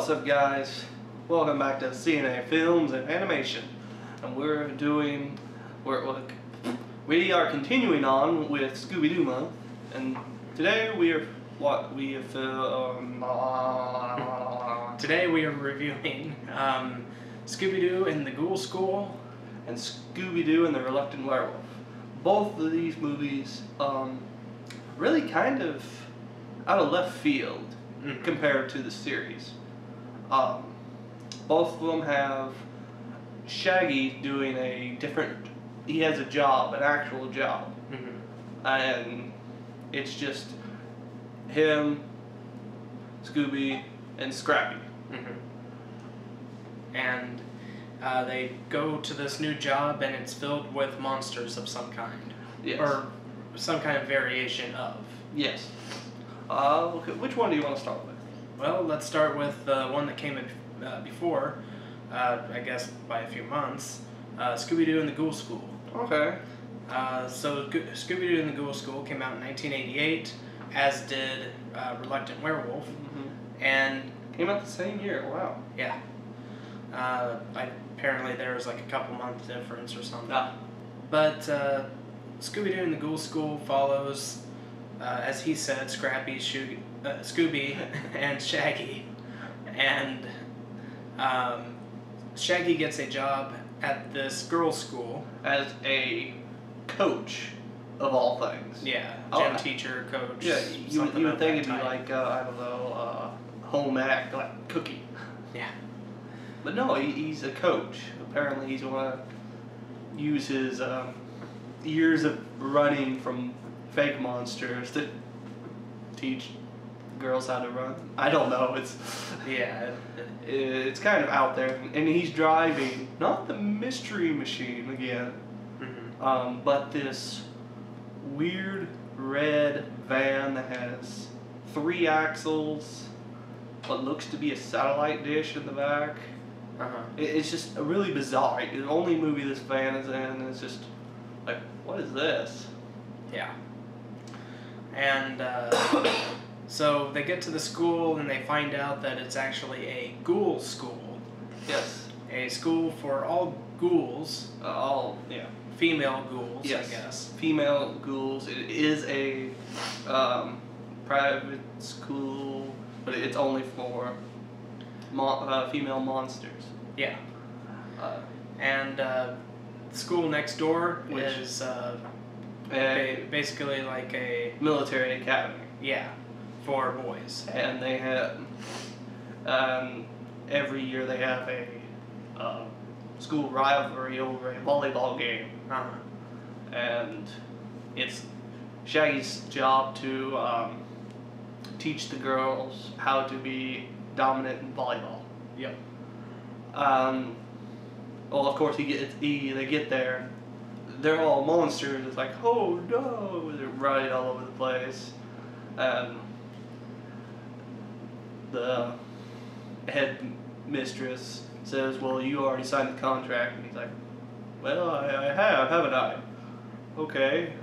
What's up, guys? Welcome back to CNA Films and Animation, and we are continuing on with Scooby-Doo month, and today Today we are reviewing Scooby-Doo and the Ghoul School and Scooby-Doo and the Reluctant Werewolf. Both of these movies really kind of out of left field compared to the series. Both of them have Shaggy doing he has a job, an actual job. And it's just him, Scooby, and Scrappy. And they go to this new job and it's filled with monsters of some kind. Yes. Or some kind of variation of. Yes. Okay, which one do you want to start with? Well, let's start with the one that came in before, I guess by a few months, Scooby-Doo and the Ghoul School. Okay. So Scooby-Doo and the Ghoul School came out in 1988, as did Reluctant Werewolf. And came out the same year. Wow. Yeah. Apparently there was like a couple month difference or something. But Scooby-Doo and the Ghoul School follows, as he said, Scrappy, Scooby, and Shaggy. And Shaggy gets a job at this girls' school. As a coach, of all things. Yeah, gym teacher, coach. Yeah, you would think it'd be like, I don't know, home ec, like cookie. Yeah. But no, he's a coach. Apparently he's going to use his years of running from fake monsters to teach girls how to run. I don't know. It's kind of out there, and he's driving not the Mystery Machine again, but this weird red van that has 3 axles, what looks to be a satellite dish in the back. It's just really bizarre. The only movie this van is in is just like, what is this? Yeah. And so they get to the school and they find out that it's actually a ghoul school. Yes. A school for all ghouls. Female ghouls, yes. I guess. Female ghouls. It is a private school, but it's only for female monsters. Yeah. And the school next door is basically like a military academy. Yeah, for boys. And they have every year they have a school rivalry over a volleyball game. And it's Shaggy's job to teach the girls how to be dominant in volleyball. Yep. Well, of course, they get there. They're all monsters. It's like, oh no, they're running all over the place. The head mistress says, well, you already signed the contract. And he's like, well, I have, haven't I? Okay.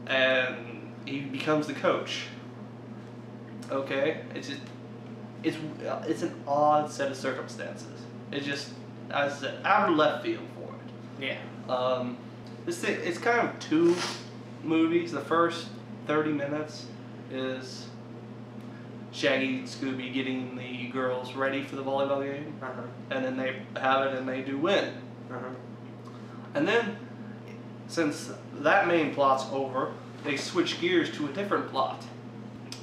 And he becomes the coach. Okay. It's an odd set of circumstances. It's just, as I said, out of left field for it. Yeah. It's kind of 2 movies. The first 30 minutes is Shaggy and Scooby getting the girls ready for the volleyball game, and then they have it and they do win. And then, since that main plot's over, they switch gears to a different plot,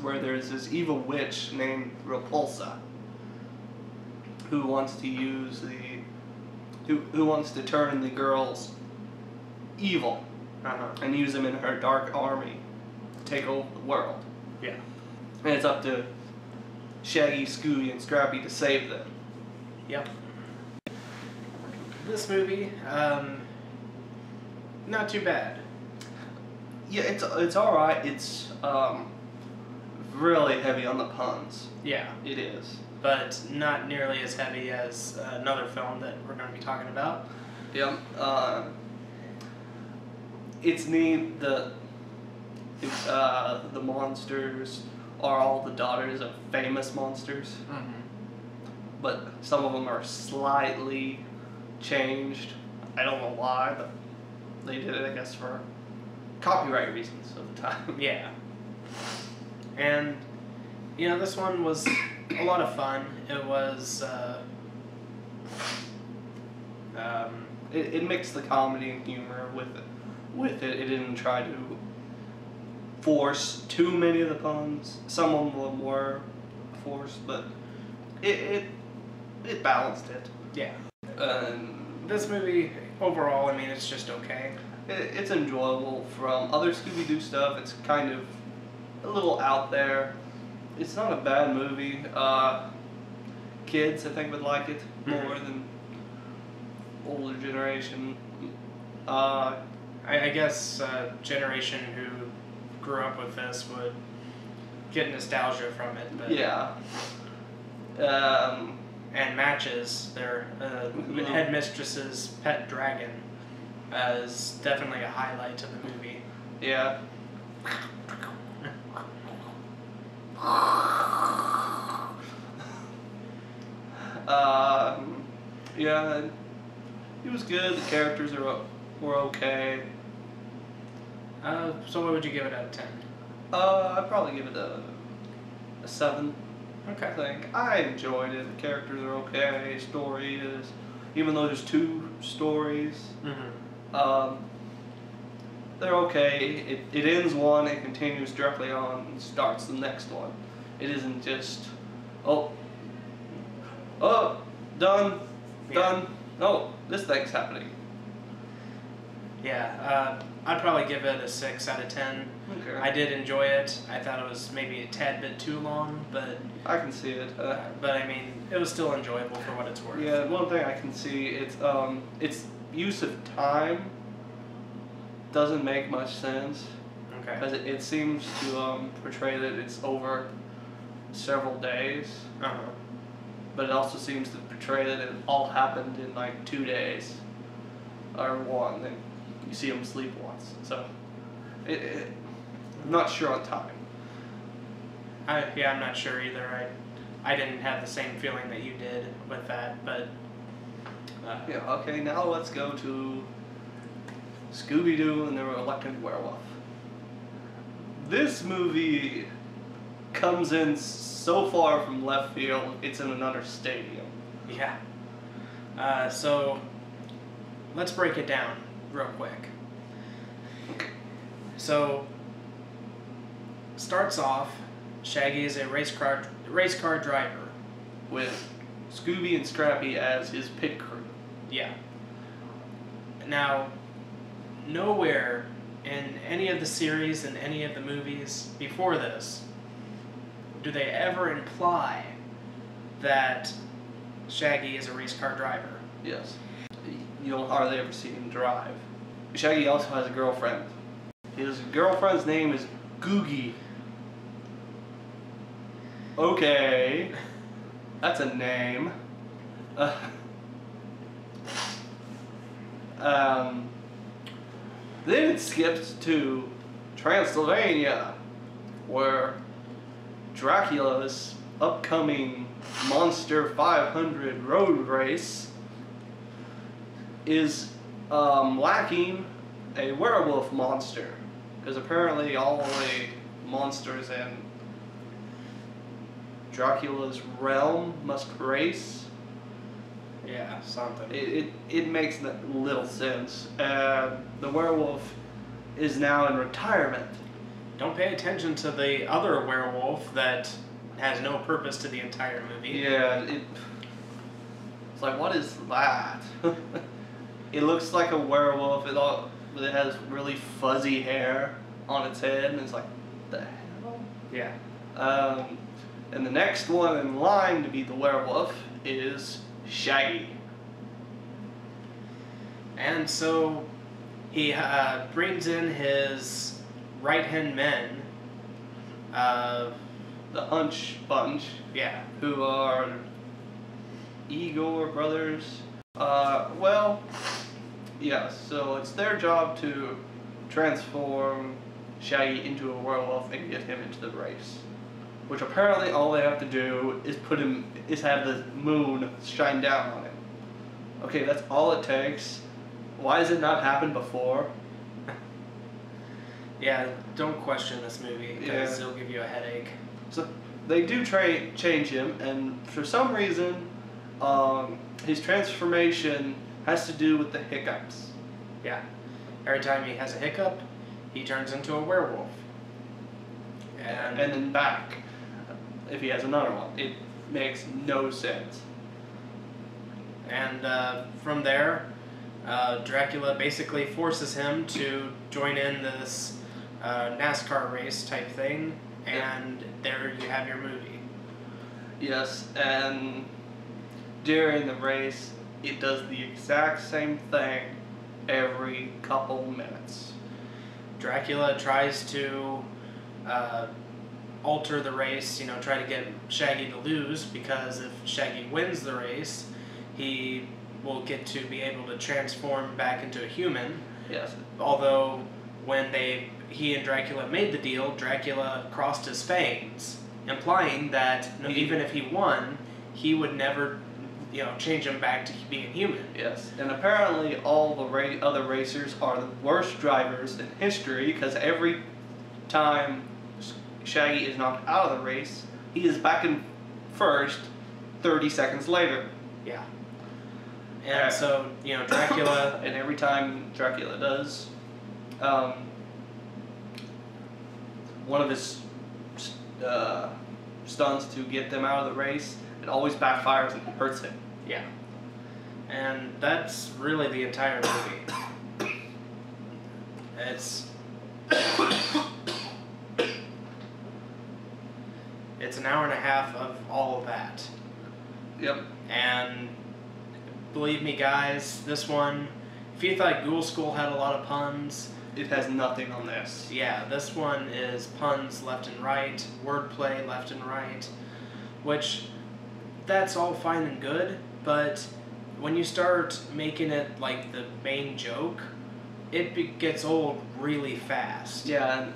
where there's this evil witch named Repulsa, who wants to turn the girls evil and use them in her dark army to take over the world. Yeah. And it's up to Shaggy, Scooby, and Scrappy to save them. Yep. This movie, not too bad. Yeah, it's all right. It's really heavy on the puns. Yeah. It is. But not nearly as heavy as another film that we're going to be talking about. Yep. It's neat. The monsters are all the daughters of famous monsters, but some of them are slightly changed. I don't know why, but they did it, I guess, for copyright reasons of the time. Yeah. And, you know, this one was a lot of fun. It was, It mixed the comedy and humor with it. It didn't try to force too many of the puns. Some of them were forced, but it balanced it. Yeah. This movie, overall, I mean, it's just okay. It's enjoyable. From other Scooby-Doo stuff, it's kind of a little out there. It's not a bad movie. Kids, I think, would like it more than older generation. I guess generation who grew up with this would get nostalgia from it. But Yeah. and matches their headmistress's pet dragon as definitely a highlight of the movie. Yeah. Yeah, it was good. The characters were okay. So what would you give it out of 10? I'd probably give it a 7. Okay. I think I enjoyed it. The characters are okay. Story is, even though there's 2 stories, they're okay. It ends one, it continues directly on, and starts the next one. It isn't just done. Oh, this thing's happening. Yeah, I'd probably give it a 6 out of 10. Okay. I did enjoy it. I thought it was maybe a tad bit too long, but I can see it. but I mean, it was still enjoyable for what it's worth. Yeah, one thing I can see, its use of time doesn't make much sense. Okay. Because it seems to portray that it's over several days, but it also seems to portray that it all happened in like 2 days, or 1, and you see them sleep once. So, I'm not sure on time. I'm not sure either. I didn't have the same feeling that you did with that, but Yeah. Okay. Now let's go to Scooby-Doo and the Electric Werewolf. This movie comes in so far from left field, it's in another stadium. yeah. So let's break it down real quick. So starts off, Shaggy is a race car driver With Scooby and Scrappy as his pit crew. Yeah. Now, nowhere in any of the series and any of the movies before this do they ever imply that Shaggy is a race car driver. Yes. You don't hardly ever see him drive. Shaggy also has a girlfriend. His girlfriend's name is Googie. Okay. That's a name. Then it skips to Transylvania, where Dracula's upcoming Monster 500 road race is lacking a werewolf monster, because apparently all the monsters in Dracula's realm must race. Yeah, something. It makes little sense. The werewolf is now in retirement. Don't pay attention to the other werewolf that has no purpose to the entire movie. Yeah, it's like, what is that? It looks like a werewolf. It has really fuzzy hair on its head, and it's like, the hell? Yeah. And the next one in line to be the werewolf is Shaggy. And so he brings in his right-hand men. The Hunch Bunch, Yeah. who are Igor brothers. Yeah, so it's their job to transform Shaggy into a werewolf and get him into the race. which apparently all they have to do is have the moon shine down on him. Okay, that's all it takes. Why has it not happened before? Yeah, don't question this movie because Yeah. it'll give you a headache. So they do change him, and for some reason, his transformation has to do with the hiccups. Yeah. Every time he has a hiccup, he turns into a werewolf. And then back, if he has another one. It makes no sense. And from there, Dracula basically forces him to join in this NASCAR race type thing, and there you have your movie. Yes, and during the race, it does the exact same thing every couple minutes. Dracula tries to alter the race, try to get Shaggy to lose, because if Shaggy wins the race, he will get to be able to transform back into a human. Yes. Although when he and Dracula made the deal, Dracula crossed his fangs, implying that even if he won, he would never, change him back to being human. Yes, and apparently all the other racers are the worst drivers in history, because every time Shaggy is knocked out of the race, he is back in first 30 seconds later. Yeah. And so, Dracula... And every time Dracula does, one of his stunts to get them out of the race, it always backfires and hurts him. Yeah. And that's really the entire movie. It's an hour and a half of all of that. Yep. And believe me, guys, this one, if you thought Ghoul School had a lot of puns, it has nothing on this. Yeah, this one is puns left and right, wordplay left and right, which that's all fine and good, but when you start making it like the main joke, it gets old really fast. Yeah, and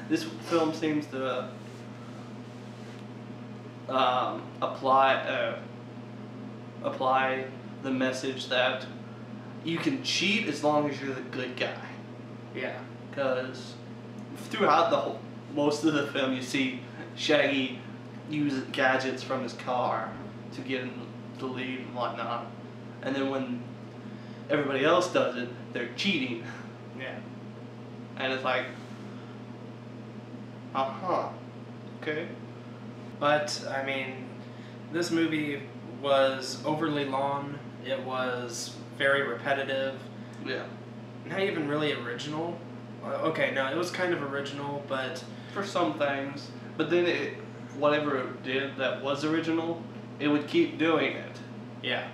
this film seems to apply the message that you can cheat as long as you're the good guy. Yeah. Because throughout most of the film, you see Shaggy use gadgets from his car to get in the lead and whatnot, and then when everybody else does it, they're cheating. Yeah. And it's like, okay. But, I mean, this movie was overly long. It was very repetitive. Yeah. Not even really original. Okay, no, it was kind of original, but... For some things. But then whatever it did that was original, it would keep doing it. Yeah.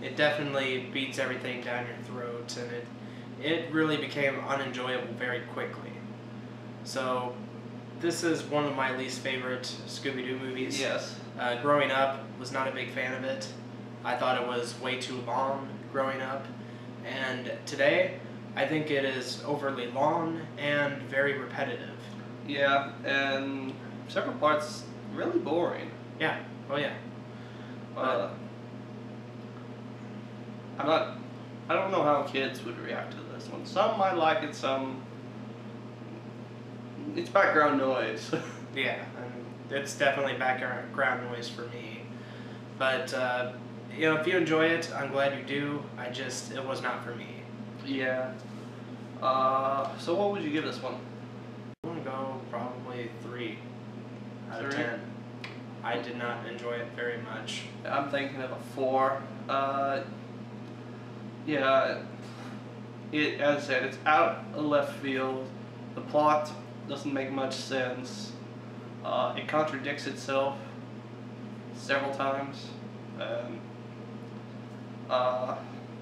It definitely beats everything down your throat, and it really became unenjoyable very quickly. So, this is one of my least favorite Scooby-Doo movies. Yes. Growing up, was not a big fan of it. I thought it was way too long growing up. And today, I think it is overly long and very repetitive. Yeah, and several parts really boring. Yeah. Oh yeah. I don't know how kids would react to this one. Some might like it, some... It's background noise. Yeah, and it's definitely background noise for me. But, if you enjoy it, I'm glad you do. It was not for me. Yeah. So what would you give this one? I'm going to go probably 3 out of 3? 10. I did not enjoy it very much. I'm thinking of a 4. Yeah, as I said, it's out of left field. The plot doesn't make much sense. It contradicts itself several times. And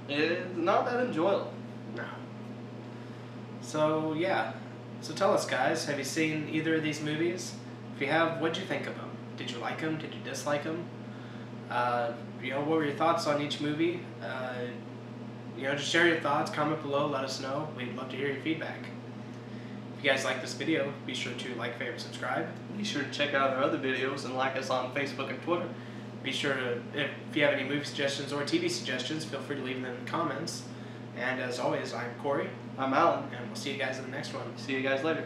it is not that enjoyable. No. So, yeah. So tell us, guys, have you seen either of these movies? If you have, what'd you think of them? Did you like them? Did you dislike them? What were your thoughts on each movie? Just share your thoughts, comment below, let us know. We'd love to hear your feedback. If you guys like this video, be sure to like, favorite, subscribe. Be sure to check out our other videos and like us on Facebook and Twitter. Be sure to, if you have any movie suggestions or TV suggestions, feel free to leave them in the comments. And as always, I'm Corey. I'm Alan. And we'll see you guys in the next one. See you guys later.